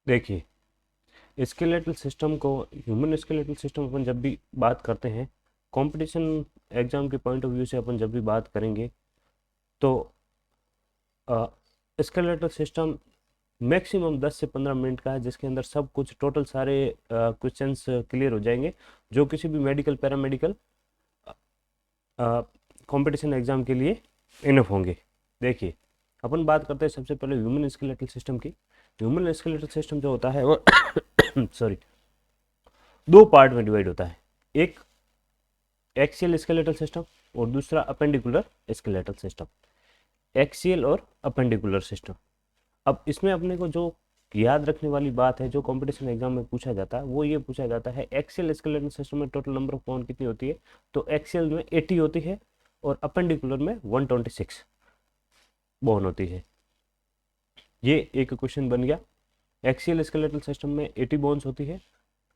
देखिए, skeletal system को, human skeletal system अपन जब भी बात करते हैं, कंपटीशन एग्जाम के पॉइंट ऑफ व्यू से अपन जब भी बात करेंगे, तो स्केलेटल सिस्टम मैक्सिमम 10 से 15 मिनट का है, जिसके अंदर सब कुछ टोटल सारे क्वेश्चंस क्लियर हो जाएंगे, जो किसी भी मेडिकल पैरामेडिकल कंपटीशन एग्जाम के लिए इनफ होंगे। देखिए, अपन बात करते हैं सबसे पहले ह्यूमन स्केलेटल सिस्टम की। ह्यूमन स्केलेटल सिस्टम जो होता है वो सॉरी, दो पार्ट में डिवाइड होता है। एक एक्सियल स्केलेटल सिस्टम और दूसरा अपेंडिकुलर स्केलेटल सिस्टम। एक्सियल और अपेंडिकुलर सिस्टम। अब इसमें अपने को जो याद रखने वाली बात है, जो कंपटीशन एग्जाम में पूछा जाता है, वो ये पूछा जाता है एक्सियल स्केलेटल सिस्टम में टोटल नंबर ऑफ बोन कितनी होती है। तो एक्सियल में 80 होती है और अपेंडिकुलर में 126 बोन होती है। ये एक क्वेश्चन बन गया। एक्सियल स्केलेटल सिस्टम में 80 बोन्स होती है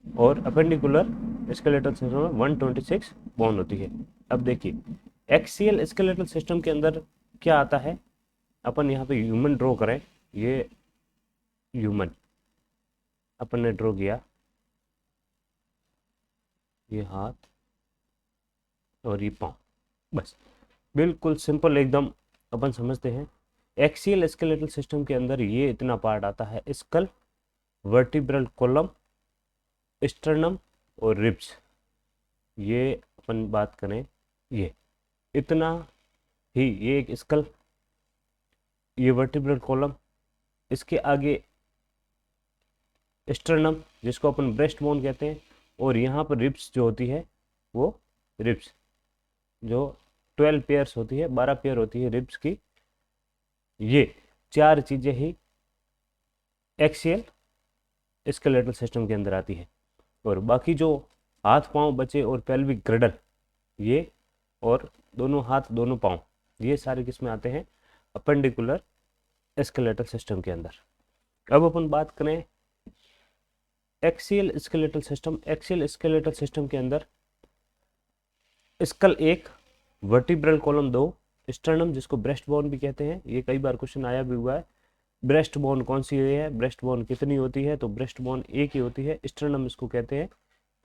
और अपेंडिकुलर स्केलेटल सिस्टम में 126 बोन होती है। अब देखिए, एक्सियल स्केलेटल सिस्टम के अंदर क्या आता है। अपन यहाँ पे ह्यूमन ड्रॉ करें, ये ह्यूमन अपन ने ड्रॉ किया, ये हाथ और ये पाँव, बस बिल्कुल सिंपल एकदम अपन समझते हैं। एक्सियल स्केलेटल सिस्टम के अंदर ये इतना पार्ट आता है, स्कल, वर्टिब्रल कॉलम, स्टर्नम और रिब्स। ये अपन बात करें, ये इतना ही, ये एक स्कल, ये वर्टिब्रल कॉलम, इसके आगे स्टर्नम जिसको अपन ब्रेस्ट बोन कहते हैं, और यहाँ पर रिब्स जो होती है वो रिब्स जो 12 पेयर्स होती है, 12 पेयर होती है रिब्स की। ये चार चीजें ही एक्सियल स्केलेटल सिस्टम के अंदर आती है। और बाकी जो हाथ पांव बचे और पेल्विक ग्रडल, ये और दोनों हाथ दोनों पांव, ये सारे किस में आते हैं, अपेंडिकुलर स्केलेटल सिस्टम के अंदर। अब अपन बात करें axial skeletal system. Axial skeletal system के अंदर स्कल एक, वर्टिब्रल कॉलम दो, स्टर्नम जिसको ब्रेस्ट बोन भी कहते हैं, ये कई बार क्वेश्चन आया भी हुआ है। ब्रेस्ट बोन कौन सी है, ब्रेस्ट बोन कितनी होती है, तो ब्रेस्ट बोन एक ही होती है। स्टर्नम इसको कहते हैं,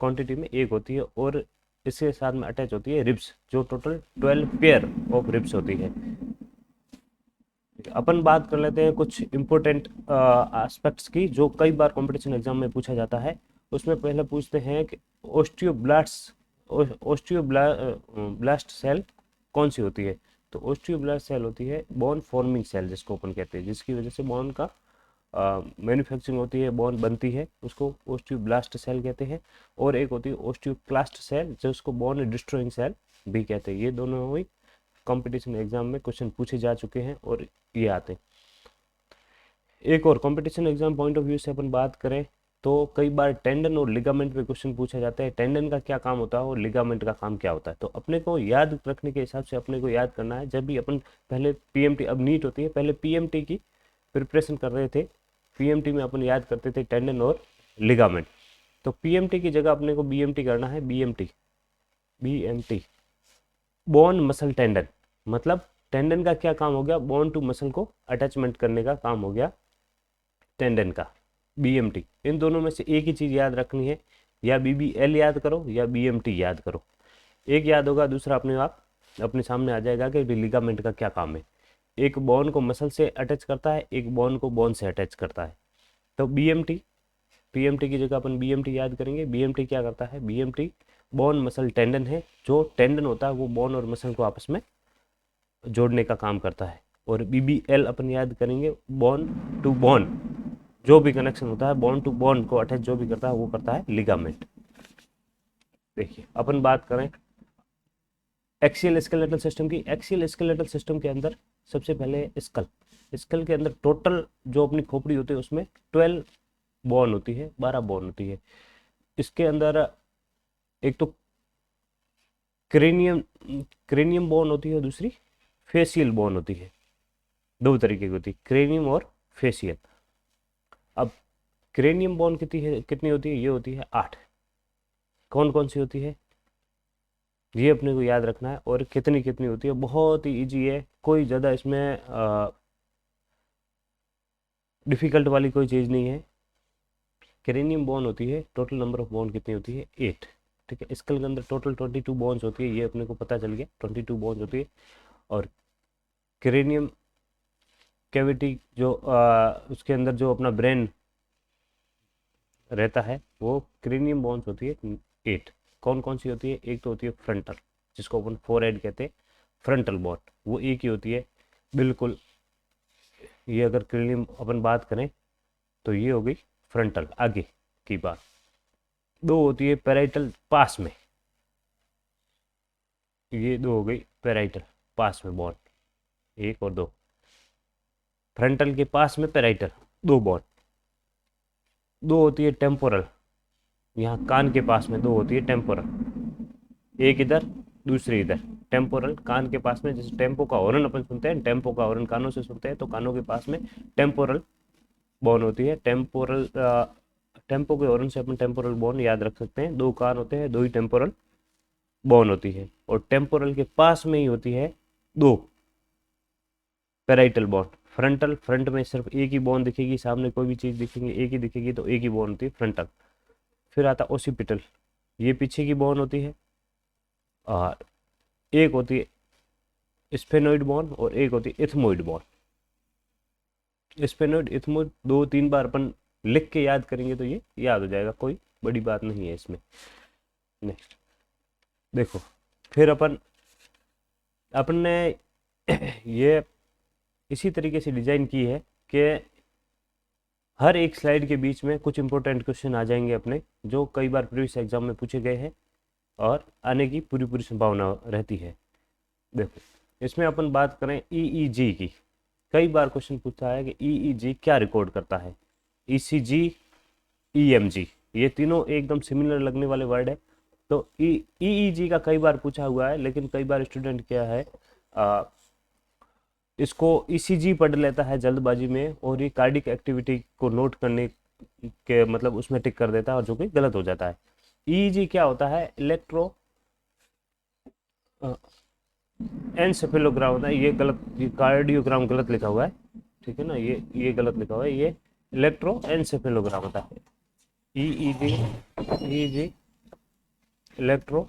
क्वांटिटी में एक होती है, और इसके साथ में अटैच होती है रिब्स, जो टोटल 12 पेयर ऑफ रिब्स होती है। अपन बात कर लेते हैं कुछ इंपॉर्टेंट एस्पेक्ट्स की, जो कई बार कंपटीशन एग्जाम में पूछा जाता है। उसमें पहले पूछते हैं कि ओस्टियोब्लास्ट ओस्टियोब्लास्ट सेल कौन सी होती है। तो ओस्टियोब्लास्ट सेल होती है बोन फॉर्मिंग सेल, जिसको अपन कहते हैं, जिसकी वजह से बोन का मैन्युफैक्चरिंग होती है, बोन बनती है, उसको ओस्टियोब्लास्ट सेल कहते हैं। और एक होती है ओस्टियोक्लास्ट सेल, जिसको बोन डिस्ट्रॉइंग सेल भी कहते हैं। ये दोनों हुई कंपटीशन एग्जाम में क्वेश्चन पूछे जा चुके हैं और ये आते हैं। एक और competition exam point of view से अपन बात करें, तो कई बार टेंडन और लिगामेंट पे क्वेश्चन पूछा जाता है। टेंडन का क्या काम होता है और लिगामेंट का काम क्या होता है, तो अपने को याद रखने के हिसाब से अपने को याद करना है। जब भी अपन पहले पीएमटी, अब नीट होती है, पहले पीएमटी की प्रिपरेशन कर रहे थे, पीएमटी में अपन याद करते थे टेंडन और लिगामेंट। तो पीएमटी की जगह अपने को बीएमटी करना है। BMT, BMT bone muscle tendon, मतलब टेंडन का क्या काम हो गया, बोन टू मसल को अटैचमेंट करने का काम हो गया टेंडन का। बीएमटी, इन दोनों में से एक ही चीज याद रखनी है, या बीबीएल याद करो या बीएमटी याद करो। एक याद होगा, दूसरा अपने आप अपने सामने आ जाएगा कि लिगामेंट का क्या काम है। एक बोन को मसल से अटैच करता है, एक बोन को बोन से अटैच करता है। तो बीएमटी, पीएमटी की जगह अपन बीएमटी याद करेंगे। बीएमटी क्या करता है, बीएमटी बोन मसल टेंडन है। जो टेंडन होता है वो बोन और मसल को आपस में जोड़ने का काम करता है। और बीबीएल अपन याद करेंगे, बोन टू बोन, जो भी कनेक्शन होता है बोन टू बोन को अटैच जो भी करता है वो करता है लिगामेंट। देखिए, अपन बात करें एक्सियल स्केलेटल सिस्टम की। एक्सियल स्केलेटल सिस्टम के अंदर सबसे पहले स्कल। स्कल के अंदर टोटल जो अपनी खोपड़ी होती है उसमें 12 बोन होती है, 12 बोन होती है। इसके अंदर एक तो क्रेनियम, क्रेनियम बोन होती है, दूसरी फेसियल बोन होती है। दो तरीके की होती है, क्रेनियम और फेसियल। अब क्रेनियम बोन कितनी होती है, ये होती है 8। कौन कौन सी होती है ये अपने को याद रखना है, और कितनी कितनी होती है, बहुत ही इजी है, कोई ज़्यादा इसमें डिफिकल्ट वाली कोई चीज़ नहीं है। क्रेनियम बोन होती है, टोटल नंबर ऑफ बोन कितनी होती है 8। ठीक है, स्कल के अंदर टोटल 22 बोन्स होती है, ये अपने को पता चल गया 22 बोन्स होती है। और क्रेनियम कैविटी जो उसके अंदर जो अपना ब्रेन रहता है वो क्रेनियम बोन्स होती है 8। कौन कौन सी होती है? एक तो होती है फ्रंटल, जिसको अपन फोरहेड कहते हैं, फ्रंटल बोन वो एक ही होती है बिल्कुल। ये अगर क्रेनियम अपन बात करें तो ये हो गई फ्रंटल, आगे की बात। दो होती है पैराइटल पास में, ये दो हो गई पैराइटल पास में बॉन्ड, एक और दो। फ्रंटल के पास में पैराइटल, दो बॉन्ड। दो होती है टेम्पोरल, यहाँ कान के पास में दो होती है टेम्पोरल, एक इधर दूसरी इधर। टेम्पोरल कान के पास में, जैसे टेम्पो का हॉर्न अपन सुनते हैं, टेम्पो का हॉर्न कानों से सुनते हैं, तो कानों के पास में टेम्पोरल बोन होती है। टेम्पोरल टेम्पो के हॉर्न से अपन टेम्पोरल बोन याद रख सकते हैं। दो कान होते हैं, दो ही टेम्पोरल बोन होती है। और टेम्पोरल के पास में ही होती है दो पैराइटल बोन। फ्रंटल, फ्रंट में सिर्फ एक ही बोन दिखेगी, सामने कोई भी चीज़ दिखेगी एक ही दिखेगी, तो एक ही बोन होती है फ्रंटल। फिर आता ओसिपिटल, ये पीछे की बोन होती है। और एक होती है स्फेनोइड बोन और एक होती है इथमोइड बोन। स्फेनोइड इथमोइड दो तीन बार अपन लिख के याद करेंगे तो ये याद हो जाएगा, कोई बड़ी बात नहीं है इसमें। नेक्स्ट देखो, फिर अपन ने ये इसी तरीके से डिजाइन की है कि हर एक स्लाइड के बीच में कुछ इंपॉर्टेंट क्वेश्चन आ जाएंगे अपने, जो कई बार प्रीवियस एग्जाम में पूछे गए हैं और आने की पूरी पूरी संभावना रहती है। देखो, इसमें अपन बात करें ईईजी की। कई बार क्वेश्चन पूछा है कि ईईजी क्या रिकॉर्ड करता है। ईसीजी, ईएमजी, ये तीनों एकदम सिमिलर लगने वाले वर्ड है। तो ईईजी का कई बार पूछा हुआ है, लेकिन कई बार स्टूडेंट क्या है इसको ईसीजी पढ़ लेता है जल्दबाजी में, और ये कार्डिक एक्टिविटी को नोट करने के मतलब उसमें टिक कर देता है, और जो कि गलत हो जाता है। ईईजी क्या होता है? इलेक्ट्रो एनसेफेलोग्राम होता है, ये गलत, ये कार्डियोग्राम गलत लिखा हुआ है, ठीक है ना, ये गलत लिखा हुआ है, ये इलेक्ट्रो एनसेफेलोग्राम होता है। ईईजी, ईईजी इलेक्ट्रो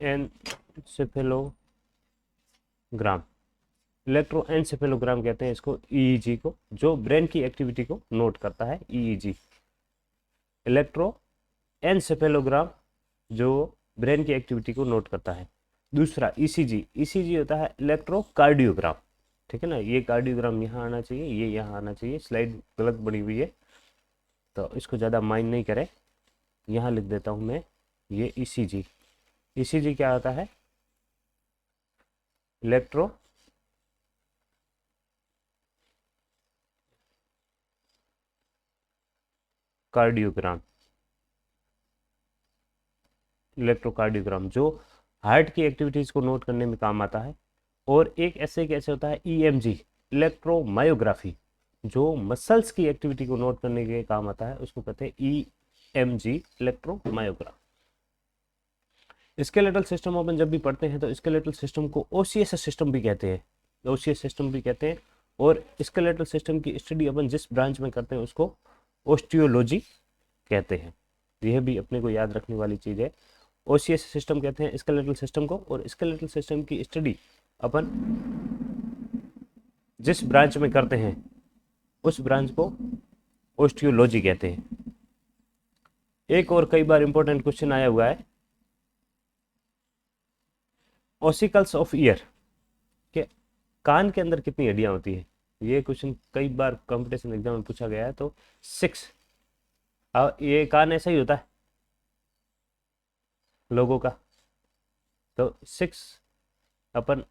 एनसेफेलोग्राम, इलेक्ट्रोएन्सेफेलोग्राम कहते हैं इसको, ईईजी को, जो ब्रेन की एक्टिविटी को नोट करता है। ईईजी इलेक्ट्रोएन्सेफेलोग्राम जो ब्रेन की एक्टिविटी को नोट करता है। दूसरा ईसीजी, ईसीजी होता है इलेक्ट्रोकार्डियोग्राम, ठीक है ना, ये कार्डियोग्राम यहाँ आना चाहिए, ये यहाँ आना चाहिए, स्लाइड गलत बनी हुई है तो इसको ज़्यादा माइंड नहीं करें, यहाँ लिख देता हूँ मैं, ये ईसीजी। ईसीजी क्या होता है? इलेक्ट्रो कार्डियोग्राम, इलेक्ट्रोकार्डियोग्राम जो हार्ट की एक्टिविटीज़ को नोट करने में काम आता है। और एक ऐसे कैसे होता है ईएमजी, इलेक्ट्रोमायोग्राफी, जो मसल्स की एक्टिविटी को नोट करने के काम आता है, उसको कहते हैं ईएमजी, इलेक्ट्रोमायोग्राफ। स्केलेटल सिस्टम अपन जब भी पढ़ते हैं तो स्केलेटल सिस्टम को ओसीएस सिस्टम भी कहते हैं, ओसीएस सिस्टम भी कहते हैं। और स्केलेटल सिस्टम की स्टडी अपन जिस ब्रांच में करते हैं उसको ओस्टियोलॉजी कहते हैं। यह भी अपने को याद रखने वाली चीज़ है। ओसीएस सिस्टम कहते हैं स्केलेटल सिस्टम को, और स्केलेटल सिस्टम की स्टडी अपन जिस ब्रांच में करते हैं उस ब्रांच को ओस्टियोलॉजी कहते हैं। एक और कई बार इंपॉर्टेंट क्वेश्चन आया हुआ है, ऑसिकल्स ऑफ ईयर के कान के अंदर कितनी हड्डियां होती है। ये क्वेश्चन कई बार कंपटीशन एग्जाम में पूछा गया है। तो 6, ये कान ऐसा ही होता है लोगों का, तो 6 अपन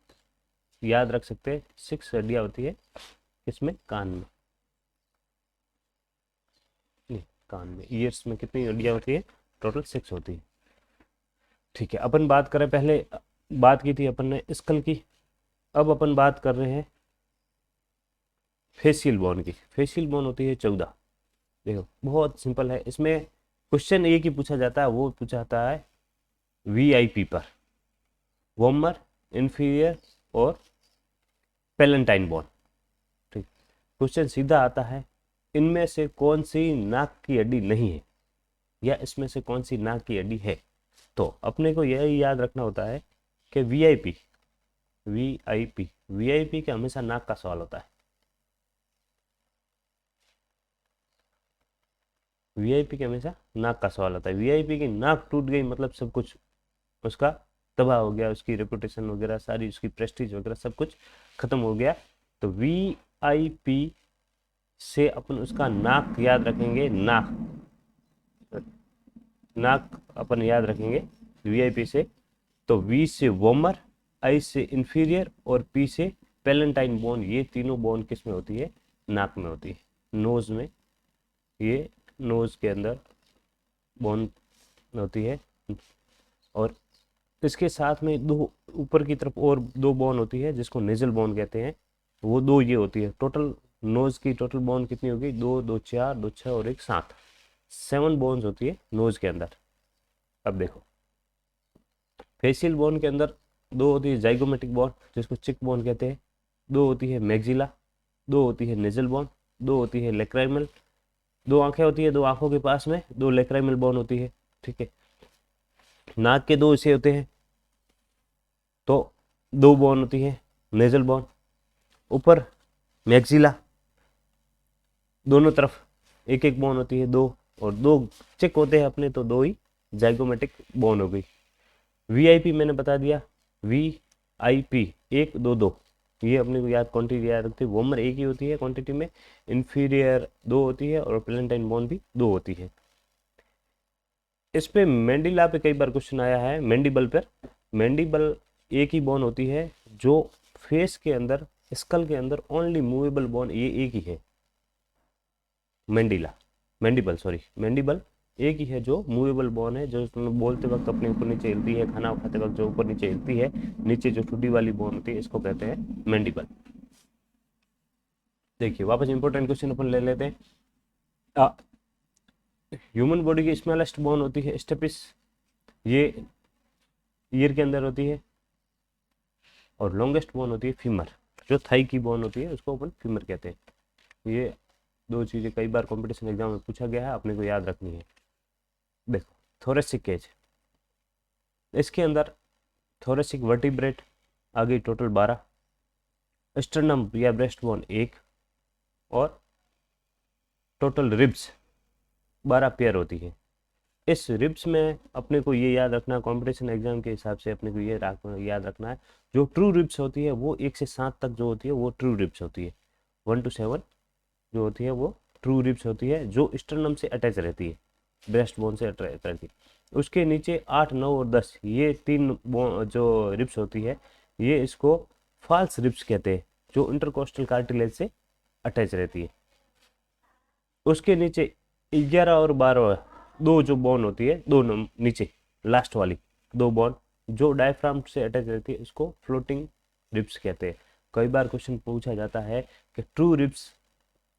याद रख सकते हैं, 6 हड्डियां होती है इसमें, कान में, नहीं कान में, ईयर्स में कितनी हड्डियां होती है? टोटल 6 होती है। ठीक है, अपन बात करें, पहले बात की थी अपन ने स्कल की, अब अपन बात कर रहे हैं फेशियल बोन की। फेशियल बोन होती है 14। देखो बहुत सिंपल है, इसमें क्वेश्चन एक ही पूछा जाता है, वो पूछा जाता है वीआईपी पर, वोमर, इंफीरियर और पैलेंटाइन बोन। ठीक, क्वेश्चन सीधा आता है, इनमें से कौन सी नाक की हड्डी नहीं है, या इसमें से कौन सी नाक की हड्डी है। तो अपने को यही याद रखना होता है कि वीआईपी वीआईपी वीआईपी के हमेशा नाक का सवाल होता है। वीआईपी के हमेशा नाक का सवाल होता है। वीआईपी की नाक टूट गई मतलब सब कुछ उसका तबाह हो गया, उसकी रेपुटेशन वगैरह सारी, उसकी प्रेस्टीज वगैरह सब कुछ खत्म हो गया। तो वीआईपी से अपन उसका नाक याद रखेंगे, नाक नाक अपन याद रखेंगे वीआईपी से। तो वी से वोमर, आई से इंफीरियर और पी से पैलेंटाइन बोन। ये तीनों बोन किस में होती है, नाक में होती है, नोज में। ये नोज के अंदर बोन होती है। और इसके साथ में दो ऊपर की तरफ और दो बोन होती है जिसको नेजल बोन कहते हैं। वो दो ये होती है। टोटल नोज की टोटल बोन कितनी होगी, दो, दो चार, दो छः और एक सात, 7 बोन्स होती है नोज के अंदर। अब देखो फेशियल बोन के अंदर दो होती है जाइगोमेटिक बोन जिसको चिक बोन कहते हैं, दो होती है मैक्सिला, दो होती है नेजल बोन, दो होती है लेक्राइमल। दो आंखें होती है, दो आंखों के पास में दो लेक्राइमल बोन होती है। ठीक है, नाक के दो हिस्से होते हैं तो दो बोन होती है नेजल बोन। ऊपर मैक्सिला, दोनों तरफ एक एक बोन होती है दो, और दो चिक होते हैं अपने तो दो ही जाइगोमेटिक बोन हो गई। वीआईपी मैंने बता दिया, वीआईपी एक दो दो, ये अपने को याद क्वांटिटी याद रखते हैं। वोमर एक ही होती है क्वांटिटी में, इंफीरियर दो होती है और पैलेंटाइन बोन भी दो होती है। इस पे मैंडिला पे कई बार क्वेश्चन आया है, मैंडिबल पर। मैंडिबल एक ही बोन होती है जो फेस के अंदर, स्कल के अंदर ओनली मूवेबल बोन ये एक ही है, मैंडिला, मैंडिबल सॉरी मैंडिबल एक ही है जो मूवेबल बोन है, जो बोलते वक्त अपने ऊपर नीचे हिलती है, खाना खाते वक्त जो ऊपर नीचे हिलती है, नीचे जो ठुड्डी वाली बोन होती है इसको कहते हैं मैंडिबल। देखिए वापस इंपॉर्टेंट क्वेश्चन अपन ले लेते हैं। ह्यूमन बॉडी की स्मॉलेस्ट बोन होती है स्टेपिस, ये ईयर के अंदर होती है। और लॉन्गेस्ट बोन होती है फीमर, जो थाई की बोन होती है उसको अपन फीमर कहते हैं। ये दो चीज़ें कई बार कंपटीशन एग्जाम में पूछा गया है, अपने को याद रखनी है। देखो थोरेसिक केज, इसके अंदर थोरेसिक वर्टिब्रेट आ गई टोटल 12, स्टर्नम या ब्रेस्ट बोन एक, और टोटल रिब्स 12 पेयर होती है। इस रिब्स में अपने को ये याद रखना, कंपटीशन एग्जाम के हिसाब से अपने को ये याद रखना है, जो ट्रू रिब्स होती है वो 1 से 7 तक जो होती है वो ट्रू रिब्स होती है। 1 to 7 जो होती है वो ट्रू रिब्स होती है, जो स्टर्नम से अटैच रहती है, ब्रेस्ट बोन से अटैच रहती है। उसके नीचे 8, 9 और 10 ये तीन जो रिब्स होती है, ये इसको फॉल्स रिब्स कहते हैं, जो इंटरकोस्टल कार्टिलेज से अटैच रहती है। उसके नीचे 11 और 12 दो जो बोन होती है, दो नीचे लास्ट वाली दो बोन जो डायफ्राम से अटैच रहती है, इसको फ्लोटिंग रिब्स कहते हैं। कई बार क्वेश्चन पूछा जाता है कि ट्रू रिब्स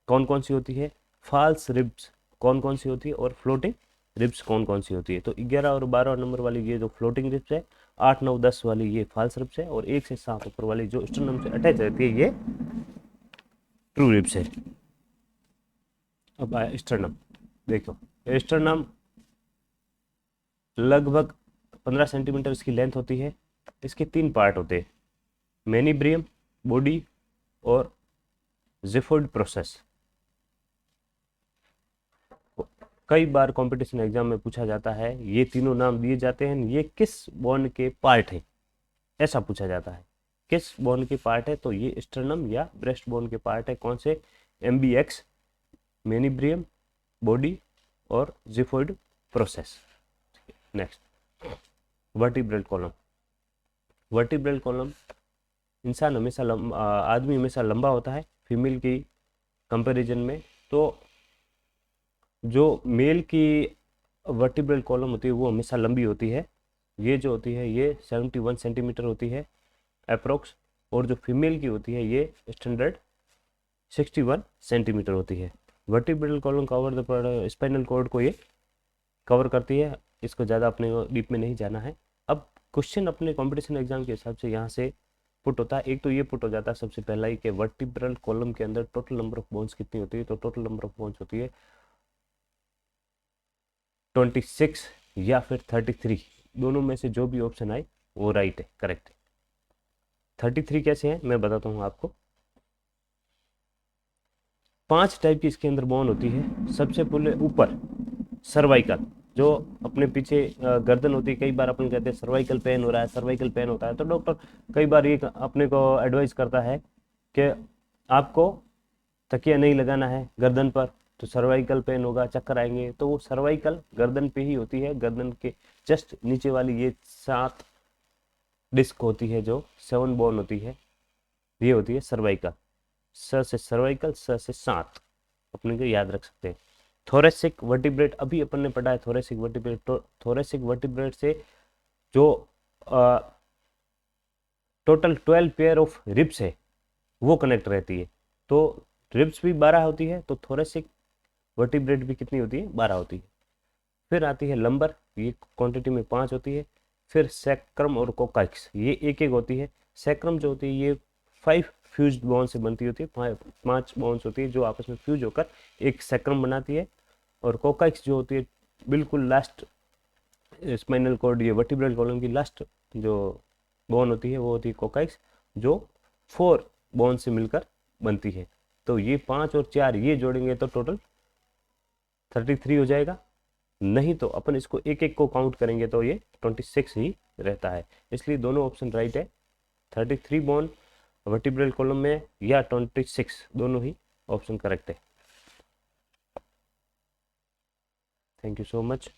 कौन कौन सी होती है, फॉल्स रिब्स कौन कौन सी होती है, और फ्लोटिंग रिब्स कौन कौन सी होती है। तो 11 और 12 नंबर वाली ये जो फ्लोटिंग रिब्स है, 8, 9, 10 वाली ये फॉल्स रिब्स है, और 1 से 7 ऊपर वाली जो स्टर्नम से अटैच रहती है ये ट्रू रिब्स है। अब आया स्टर्नम। देखो स्टर्नम लगभग 15 सेंटीमीटर इसकी लेंथ होती है। इसके 3 पार्ट होते हैं, मेनिब्रियम, बॉडी और जिफोइड प्रोसेस। कई बार कंपटीशन एग्जाम में पूछा जाता है, ये तीनों नाम दिए जाते हैं, ये किस बोन के पार्ट है, ऐसा पूछा जाता है किस बोन के पार्ट है। तो ये स्टर्नम या ब्रेस्ट बोन के पार्ट है, कौन से, एमबीएक्स, मेनिब्रियम, बॉडी और xiphoid process. Next vertebral column. Vertebral column, इंसान हमेशा आदमी हमेशा लंबा होता है फीमेल की कंपैरिजन में। तो जो मेल की वर्टिब्रल कॉलम होती है वो हमेशा लंबी होती है, ये जो होती है ये 71 सेंटीमीटर होती है अप्रोक्स, और जो फीमेल की होती है ये स्टैंडर्ड 61 सेंटीमीटर होती है। Vertebral column cover the spinal cord को ये कवर करती है, इसको ज़्यादा अपने को डीप में नहीं जाना है। अब क्वेश्चन अपने कंपटीशन एग्जाम के हिसाब से यहाँ से पुट होता है। एक तो ये पुट हो जाता है सबसे पहला ही कि वर्टिब्रल कॉलम के अंदर टोटल नंबर ऑफ बोन्स कितनी होती है, तो टोटल नंबर ऑफ बोन्स होती है 26 या फिर 33, दोनों में से जो भी ऑप्शन आए वो राइट है, करेक्ट है। 33 कैसे है मैं बताता हूँ आपको। 5 टाइप की इसके अंदर बोन होती है। सबसे पहले ऊपर सर्वाइकल, जो अपने पीछे गर्दन होती है, कई बार अपन कहते हैं सर्वाइकल पेन हो रहा है, सर्वाइकल पेन होता है, तो डॉक्टर कई बार ये अपने को एडवाइस करता है कि आपको तकिया नहीं लगाना है गर्दन पर, तो सर्वाइकल पेन होगा, चक्कर आएंगे, तो वो सर्वाइकल गर्दन पे ही होती है। गर्दन के जस्ट नीचे वाली ये 7 डिस्क होती है, जो 7 बोन होती है, ये होती है सर्वाइकल। स से सर्वाइकल, स से 7 अपने को याद रख सकते हैं। थोरेसिक वर्टिब्रेट अभी अपन ने पढ़ा है, थोरेसिक वर्टिब्रेट, तो थोरेसिक वर्टिब्रेट से जो टोटल 12 पेयर ऑफ रिब्स है वो कनेक्ट रहती है। तो रिब्स भी 12 होती है, तो थोरेसिक वर्टिब्रेट भी कितनी होती है, 12 होती है। फिर आती है लंबर, ये क्वांटिटी में 5 होती है। फिर सैक्रम और कोकाइक्स, ये एक एक होती है। सैक्रम जो होती है ये 5 फ्यूज्ड बोन से बनती होती है, 5 बोन्स होती है जो आपस में फ्यूज होकर एक सैक्रम बनाती है। और कोकाइक्स जो होती है बिल्कुल लास्ट स्पाइनल कॉर्ड, ये वर्टिब्रल कॉलम की लास्ट जो बोन होती है वो होती है कोकाइक्स, जो 4 बोन से मिलकर बनती है। तो ये 5 और 4 ये जोड़ेंगे तो टोटल 33 हो जाएगा। नहीं तो अपन इसको एक एक को काउंट करेंगे तो ये 26 ही रहता है। इसलिए दोनों ऑप्शन राइट है, 33 बोन वर्टिब्रल कॉलम में या 26, दोनों ही ऑप्शन करेक्ट है। Thank you so much.